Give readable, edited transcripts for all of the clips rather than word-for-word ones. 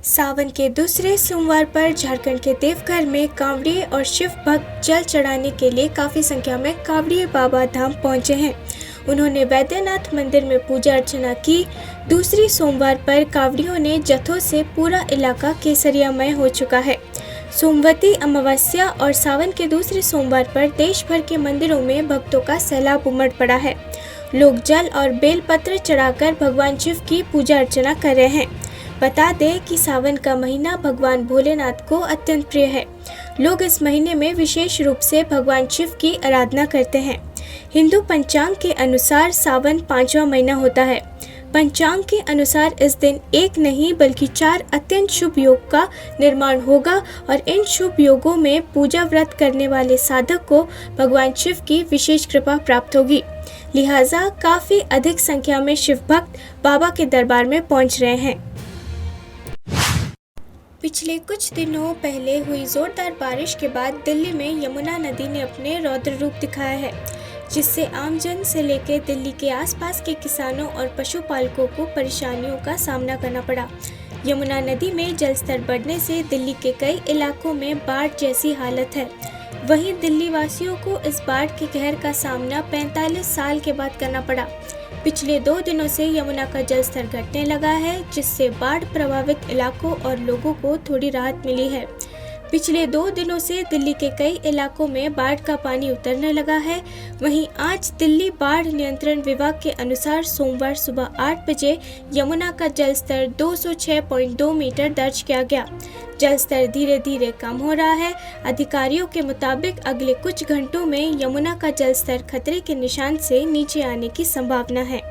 सावन के दूसरे सोमवार पर झारखंड के देवघर में कांवड़िए और शिव भक्त जल चढ़ाने के लिए काफी संख्या में कांवड़िए बाबा धाम पहुंचे हैं। उन्होंने वैद्यनाथ मंदिर में पूजा अर्चना की। दूसरी सोमवार पर कांवड़ियों ने जत्थों से पूरा इलाका केसरियामय हो चुका है। सोमवती अमावस्या और सावन के दूसरे सोमवार पर देश भर के मंदिरों में भक्तों का सैलाब उमड़ पड़ा है। लोग जल और बेलपत्र चढ़ाकर भगवान शिव की पूजा अर्चना कर रहे हैं। बता दें कि सावन का महीना भगवान भोलेनाथ को अत्यंत प्रिय है। लोग इस महीने में विशेष रूप से भगवान शिव की आराधना करते हैं। हिंदू पंचांग के अनुसार सावन 5वां महीना होता है। पंचांग के अनुसार इस दिन एक नहीं बल्कि 4 अत्यंत शुभ योग का निर्माण होगा और इन शुभ योगों में पूजा व्रत करने वाले साधक को भगवान शिव की विशेष कृपा प्राप्त होगी। लिहाजा काफी अधिक संख्या में शिव भक्त बाबा के दरबार में पहुंच रहे हैं। पिछले कुछ दिनों पहले हुई जोरदार बारिश के बाद दिल्ली में यमुना नदी ने अपने रौद्र रूप दिखाया है, जिससे आमजन से लेकर दिल्ली के आसपास के किसानों और पशुपालकों को परेशानियों का सामना करना पड़ा। यमुना नदी में जलस्तर बढ़ने से दिल्ली के कई इलाकों में बाढ़ जैसी हालत है। वहीं दिल्ली वासियों को इस बाढ़ के कहर का सामना 45 साल के बाद करना पड़ा। पिछले 2 दिनों से यमुना का जलस्तर घटने लगा है, जिससे बाढ़ प्रभावित इलाकों और लोगों को थोड़ी राहत मिली है। पिछले 2 दिनों से दिल्ली के कई इलाकों में बाढ़ का पानी उतरने लगा है। वहीं आज दिल्ली बाढ़ नियंत्रण विभाग के अनुसार सोमवार सुबह 8 बजे यमुना का जलस्तर 206.2 मीटर दर्ज किया गया। जलस्तर धीरे धीरे कम हो रहा है। अधिकारियों के मुताबिक अगले कुछ घंटों में यमुना का जलस्तर खतरे के निशान से नीचे आने की संभावना है।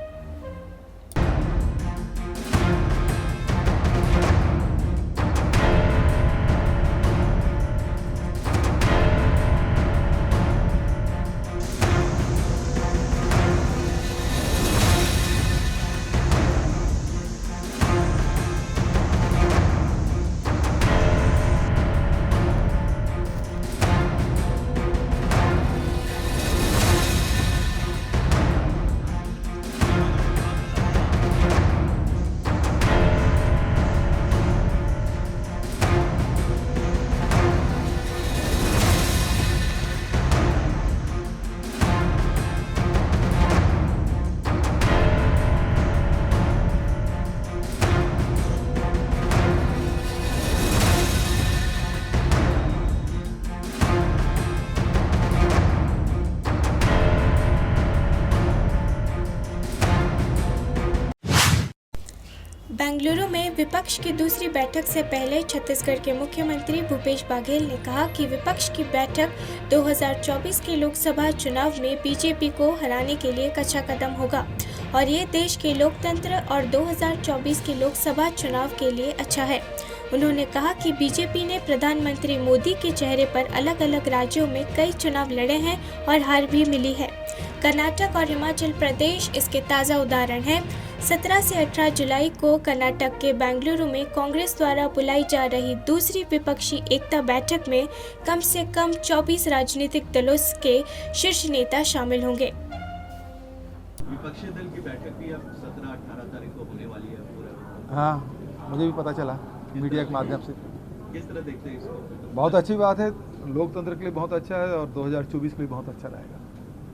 बेंगलुरु में विपक्ष की दूसरी बैठक से पहले छत्तीसगढ़ के मुख्यमंत्री भूपेश बघेल ने कहा कि विपक्ष की बैठक 2024 के लोकसभा चुनाव में बीजेपी को हराने के लिए एक अच्छा कदम होगा और ये देश के लोकतंत्र और 2024 के लोकसभा चुनाव के लिए अच्छा है। उन्होंने कहा कि बीजेपी ने प्रधानमंत्री मोदी के चेहरे पर अलग अलग राज्यों में कई चुनाव लड़े हैं और हार भी मिली है। कर्नाटक और हिमाचल प्रदेश इसके ताज़ा उदाहरण हैं। 17 से 18 जुलाई को कर्नाटक के बेंगलुरु में कांग्रेस द्वारा बुलाई जा रही दूसरी विपक्षी एकता बैठक में कम से कम 24 राजनीतिक दलों के शीर्ष नेता शामिल होंगे। विपक्षी दल की बैठक भी अब 17-18 तारीख को होने वाली है पूरा। हाँ, मुझे भी पता चला मीडिया के माध्यम से। किस तरह देखते हैं इसको? बहुत अच्छी बात है, लोकतंत्र के लिए बहुत अच्छा है और 2024 के लिए बहुत अच्छा रहेगा।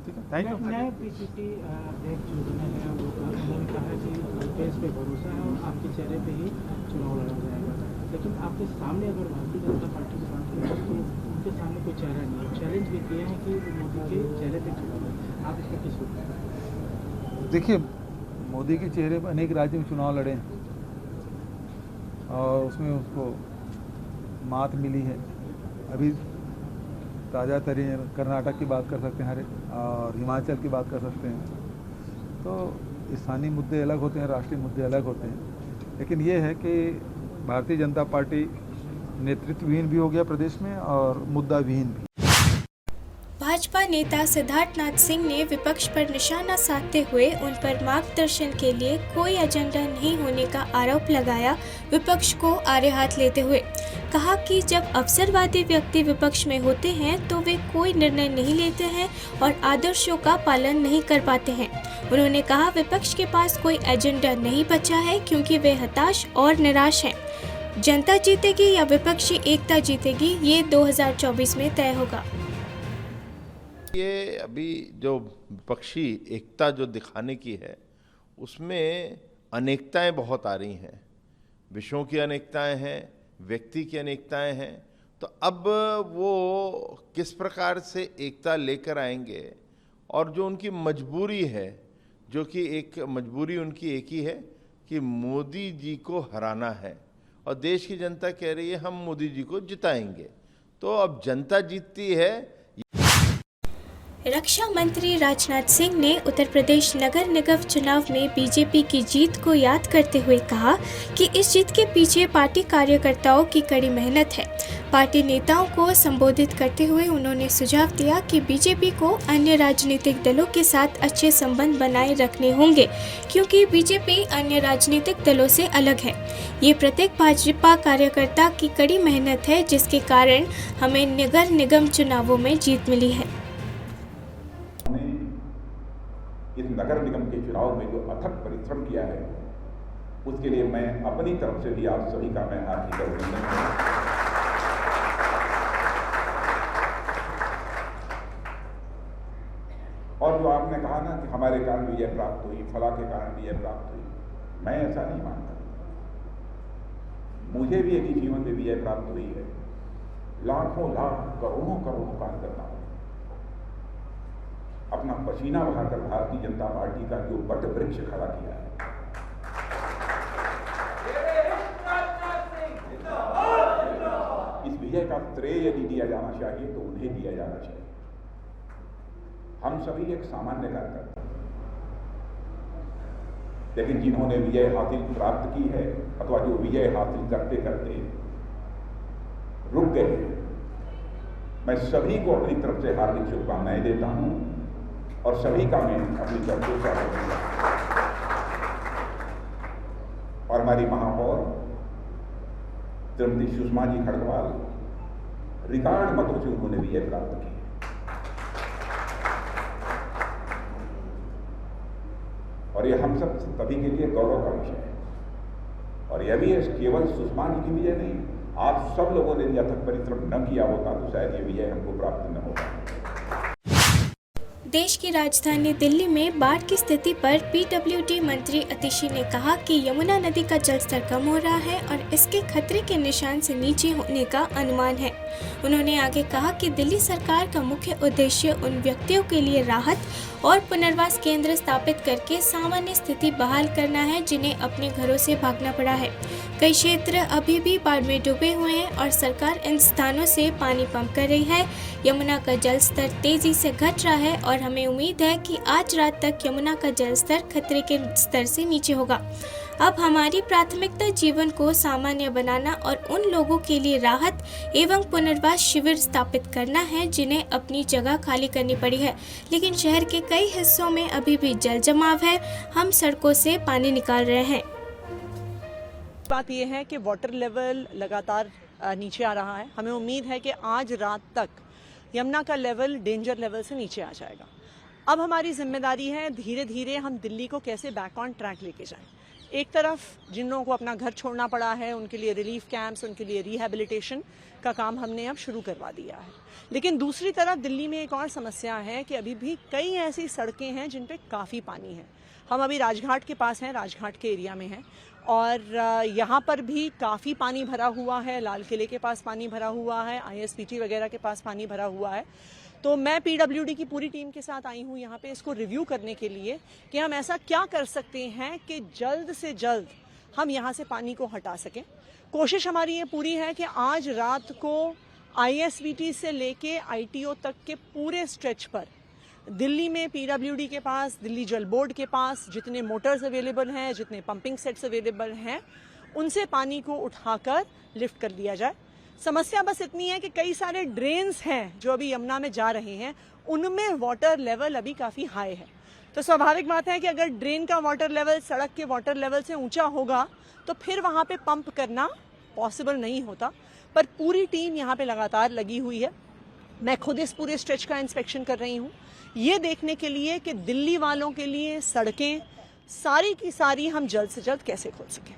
ठीक है, थैंक यू। नए पीसीसी अध्यक्ष जो बने हैं वो उन्होंने कहा है कि देश पे भरोसा है और आपके चेहरे पे ही चुनाव लड़ा जाएगा, लेकिन आपके सामने अगर भारतीय जनता पार्टी की बात करें तो उनके सामने कोई चेहरा नहीं है। चैलेंज भी किया है कि मोदी के चेहरे पे चुनाव है, आप इसका किस रूप? देखिए, मोदी के चेहरे पर अनेक राज्यों में चुनाव लड़े हैं और उसमें उसको मात मिली है। अभी ताज़ा तरीन कर्नाटक की बात कर सकते हैं और हिमाचल की बात कर सकते हैं। तो स्थानीय मुद्दे अलग होते हैं, राष्ट्रीय मुद्दे अलग होते हैं, लेकिन ये है कि भारतीय जनता पार्टी नेतृत्वहीन भी हो गया प्रदेश में और मुद्दा विहीन भी। भाजपा नेता सिद्धार्थनाथ सिंह ने विपक्ष पर निशाना साधते हुए उन पर मार्गदर्शन के लिए कोई एजेंडा नहीं होने का आरोप लगाया। विपक्ष को आड़े हाथ लेते हुए कहा कि जब अवसरवादी व्यक्ति विपक्ष में होते हैं तो वे कोई निर्णय नहीं लेते हैं और आदर्शों का पालन नहीं कर पाते हैं। उन्होंने कहा विपक्ष के पास कोई एजेंडा नहीं बचा है क्योंकि वे हताश और निराश हैं। जनता जीतेगी या विपक्षी एकता जीतेगी, ये 2024 में तय होगा। ये अभी जो विपक्षी एकता जो दिखाने की है उसमें अनेकताएं बहुत आ रही हैं, विषयों की अनेकताएं हैं, व्यक्ति की अनेकताएं हैं। तो अब वो किस प्रकार से एकता लेकर आएंगे और जो उनकी मजबूरी है, जो कि एक मजबूरी उनकी एक ही है कि मोदी जी को हराना है और देश की जनता कह रही है हम मोदी जी को जिताएंगे। तो अब जनता जीतती है। रक्षा मंत्री राजनाथ सिंह ने उत्तर प्रदेश नगर निगम चुनाव में बीजेपी की जीत को याद करते हुए कहा कि इस जीत के पीछे पार्टी कार्यकर्ताओं की कड़ी मेहनत है। पार्टी नेताओं को संबोधित करते हुए उन्होंने सुझाव दिया कि बीजेपी को अन्य राजनीतिक दलों के साथ अच्छे संबंध बनाए रखने होंगे, क्योंकि बीजेपी अन्य राजनीतिक दलों से अलग है। ये प्रत्येक भाजपा कार्यकर्ता की कड़ी मेहनत है, जिसके कारण हमें नगर निगम चुनावों में जीत मिली है। इस नगर निगम के चुनाव में जो अथक परिश्रम किया है उसके लिए मैं अपनी तरफ से भी आप सभी का मैं हार्दिक अभिनंदन करता हूं। और जो आपने कहा ना कि हमारे कारण विजय प्राप्त हुई, फला के कारण विजय प्राप्त हुई, मैं ऐसा नहीं मानता। मुझे भी एक ही जीवन में विजय प्राप्त हुई है। लाखों लाख करोड़ों करोड़ों कार्यकर्ताओं अपना पसीना बहाकर भारतीय जनता पार्टी का जो वट वृक्ष खड़ा किया है, इस विजय का श्रेय यदि दिया जाना चाहिए तो उन्हें दिया जाना चाहिए। हम सभी एक सामान्य कार्यकर्ता, लेकिन जिन्होंने विजय हासिल प्राप्त की है अथवा जो विजय हासिल करते करते रुक गए, मैं सभी को अपनी तरफ से हार्दिक शुभकामनाएं देता हूं और सभी का मैं अपनी तरफ से स्वागत करता हूं। और हमारी महापौर श्रीमती सुषमा जी खड़गवाल रिकॉर्ड मतों से उन्होंने विजय प्राप्त की। और ये हम सब सभी के लिए गौरव का विषय है। और यह भी केवल सुषमा जी की विजय नहीं, आप सब लोगों ने अथक परिश्रम न किया होता तो शायद ये विजय हमको प्राप्त न होता। देश की राजधानी दिल्ली में बाढ़ की स्थिति पर पीडब्ल्यूडी मंत्री अतिशी ने कहा कि यमुना नदी का जलस्तर कम हो रहा है और इसके खतरे के निशान से नीचे होने का अनुमान है। उन्होंने आगे कहा कि दिल्ली सरकार का मुख्य उद्देश्य उन व्यक्तियों के लिए राहत और पुनर्वास केंद्र स्थापित करके सामान्य स्थिति बहाल करना है, जिन्हें अपने घरों से भागना पड़ा है। कई क्षेत्र अभी भी बाढ़ में डूबे हुए हैं और सरकार इन स्थानों से पानी पंप कर रही है। यमुना का जल स्तर तेजी से घट रहा है और हमें उम्मीद है कि आज रात तक यमुना का जल स्तर खतरे के स्तर से नीचे होगा। अब हमारी प्राथमिकता जीवन को सामान्य बनाना और उन लोगों के लिए राहत एवं पुनर्वास शिविर स्थापित करना है जिन्हें अपनी जगह खाली करनी पड़ी है, लेकिन शहर के कई हिस्सों में अभी भी जल जमाव है। हम सड़कों से पानी निकाल रहे हैं। बात यह है कि वाटर लेवल लगातार नीचे आ रहा है। हमें उम्मीद है कि आज रात तक यमुना का लेवल डेंजर लेवल से नीचे आ जाएगा। अब हमारी जिम्मेदारी है धीरे धीरे हम दिल्ली को कैसे बैक ऑन ट्रैक लेके जाएं। एक तरफ जिन लोगों को अपना घर छोड़ना पड़ा है उनके लिए रिलीफ कैंप्स, उनके लिए रिहैबिलिटेशन का काम हमने अब शुरू करवा दिया है, लेकिन दूसरी तरफ दिल्ली में एक और समस्या है कि अभी भी कई ऐसी सड़कें हैं जिन पे काफ़ी पानी है। हम अभी राजघाट के पास हैं, राजघाट के एरिया में हैं और यहाँ पर भी काफ़ी पानी भरा हुआ है। लाल किले के पास पानी भरा हुआ है, ISPT वगैरह के पास पानी भरा हुआ है। तो मैं PWD की पूरी टीम के साथ आई हूँ यहाँ पे इसको रिव्यू करने के लिए कि हम ऐसा क्या कर सकते हैं कि जल्द से जल्द हम यहाँ से पानी को हटा सकें। कोशिश हमारी ये पूरी है कि आज रात को ISPT से लेके ITO तक के पूरे स्ट्रेच पर दिल्ली में PWD के पास, दिल्ली जल बोर्ड के पास जितने मोटर्स अवेलेबल हैं, जितने पंपिंग सेट्स अवेलेबल हैं, उनसे पानी को उठाकर लिफ्ट कर दिया जाए। समस्या बस इतनी है कि कई सारे ड्रेन्स हैं जो अभी यमुना में जा रहे हैं, उनमें वाटर लेवल अभी काफ़ी हाई है। तो स्वाभाविक बात है कि अगर ड्रेन का वाटर लेवल सड़क के वाटर लेवल से ऊंचा होगा तो फिर वहाँ पे पंप करना पॉसिबल नहीं होता। पर पूरी टीम यहाँ पे लगातार लगी हुई है। मैं खुद इस पूरे स्ट्रेच का इंस्पेक्शन कर रही हूँ, ये देखने के लिए कि दिल्ली वालों के लिए सड़कें सारी की सारी हम जल्द से जल्द कैसे खोल सकें।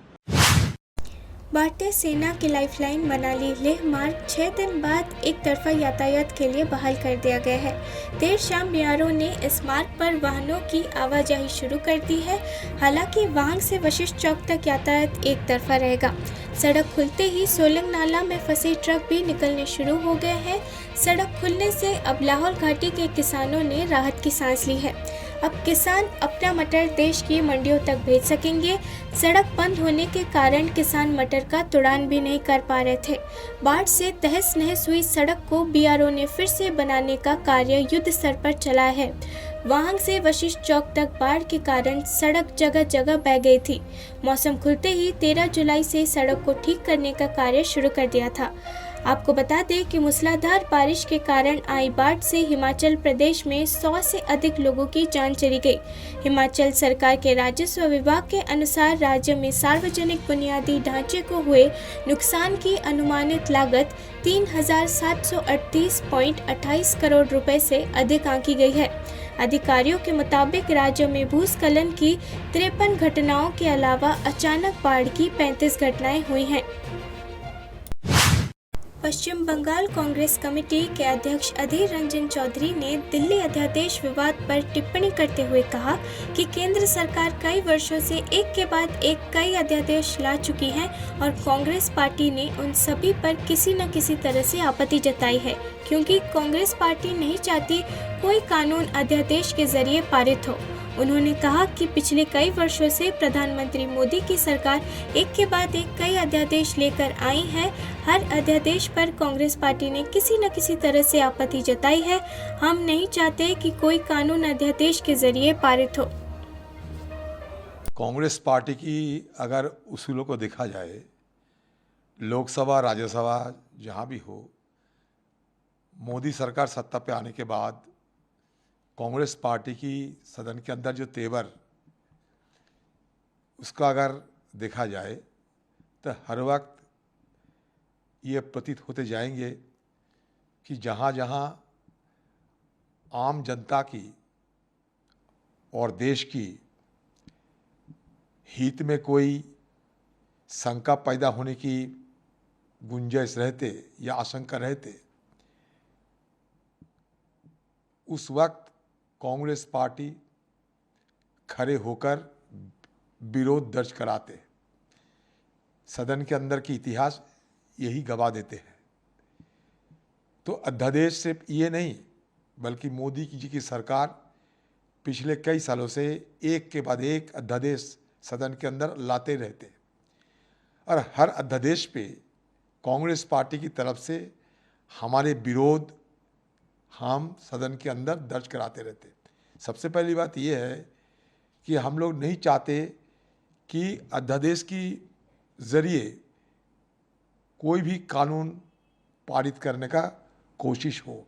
भारतीय सेना की लाइफलाइन मनाली लेह मार्ग 6 दिन बाद एक तरफा यातायात के लिए बहाल कर दिया गया है। देर शाम बीआरओ ने इस मार्ग पर वाहनों की आवाजाही शुरू कर दी है। हालांकि वाहन से वशिष्ठ चौक तक यातायात एक तरफा रहेगा। सड़क खुलते ही सोलंग नाला में फंसे ट्रक भी निकलने शुरू हो गए हैं। सड़क खुलने से अब लाहौल घाटी के किसानों ने राहत की सांस ली है। अब किसान अपना मटर देश की मंडियों तक भेज सकेंगे। सड़क बंद होने के कारण किसान मटर का तुड़ान भी नहीं कर पा रहे थे। बाढ़ से तहस नहस हुई सड़क को बीआरओ ने फिर से बनाने का कार्य युद्ध स्तर पर चला है। वाहन से वशिष्ठ चौक तक बाढ़ के कारण सड़क जगह जगह बह गई थी। मौसम खुलते ही 13 जुलाई से सड़क को ठीक करने का कार्य शुरू कर दिया था। आपको बता दें कि मूसलाधार बारिश के कारण आई बाढ़ से हिमाचल प्रदेश में 100 से अधिक लोगों की जान चली गई। हिमाचल सरकार के राजस्व विभाग के अनुसार राज्य में सार्वजनिक बुनियादी ढांचे को हुए नुकसान की अनुमानित लागत 3,738.28 करोड़ रुपए से अधिक आंकी गई है। अधिकारियों के मुताबिक राज्य में भूस्खलन की 53 घटनाओं के अलावा अचानक बाढ़ की 35 घटनाएं हुई हैं। पश्चिम बंगाल कांग्रेस कमेटी के अध्यक्ष अधीर रंजन चौधरी ने दिल्ली अध्यादेश विवाद पर टिप्पणी करते हुए कहा कि केंद्र सरकार कई वर्षों से एक के बाद एक कई अध्यादेश ला चुकी है और कांग्रेस पार्टी ने उन सभी पर किसी न किसी तरह से आपत्ति जताई है, क्योंकि कांग्रेस पार्टी नहीं चाहती कोई कानून अध्यादेश के जरिए पारित हो। उन्होंने कहा कि पिछले कई वर्षों से प्रधानमंत्री मोदी की सरकार एक के बाद एक कई अध्यादेश लेकर आई है। हर अध्यादेश पर कांग्रेस पार्टी ने किसी न किसी तरह से आपत्ति जताई है। हम नहीं चाहते कि कोई कानून अध्यादेश के जरिए पारित हो। कांग्रेस पार्टी की अगर उसूलों को देखा जाए, लोकसभा राज्यसभा जहाँ भी हो, मोदी सरकार सत्ता पे आने के बाद कांग्रेस पार्टी की सदन के अंदर जो तेवर, उसका अगर देखा जाए तो हर वक्त ये प्रतीत होते जाएंगे कि जहाँ जहाँ आम जनता की और देश की हित में कोई शंका पैदा होने की गुंजाइश रहते या आशंका रहते, उस वक्त कांग्रेस पार्टी खड़े होकर विरोध दर्ज कराते। सदन के अंदर की इतिहास यही गवाह देते हैं। तो अध्यादेश सिर्फ ये नहीं, बल्कि मोदी जी की सरकार पिछले कई सालों से एक के बाद एक अध्यादेश सदन के अंदर लाते रहते और हर अध्यादेश पे कांग्रेस पार्टी की तरफ से हमारे विरोध हम सदन के अंदर दर्ज कराते रहते। सबसे पहली बात यह है कि हम लोग नहीं चाहते कि अध्यादेश की जरिए कोई भी कानून पारित करने का कोशिश हो।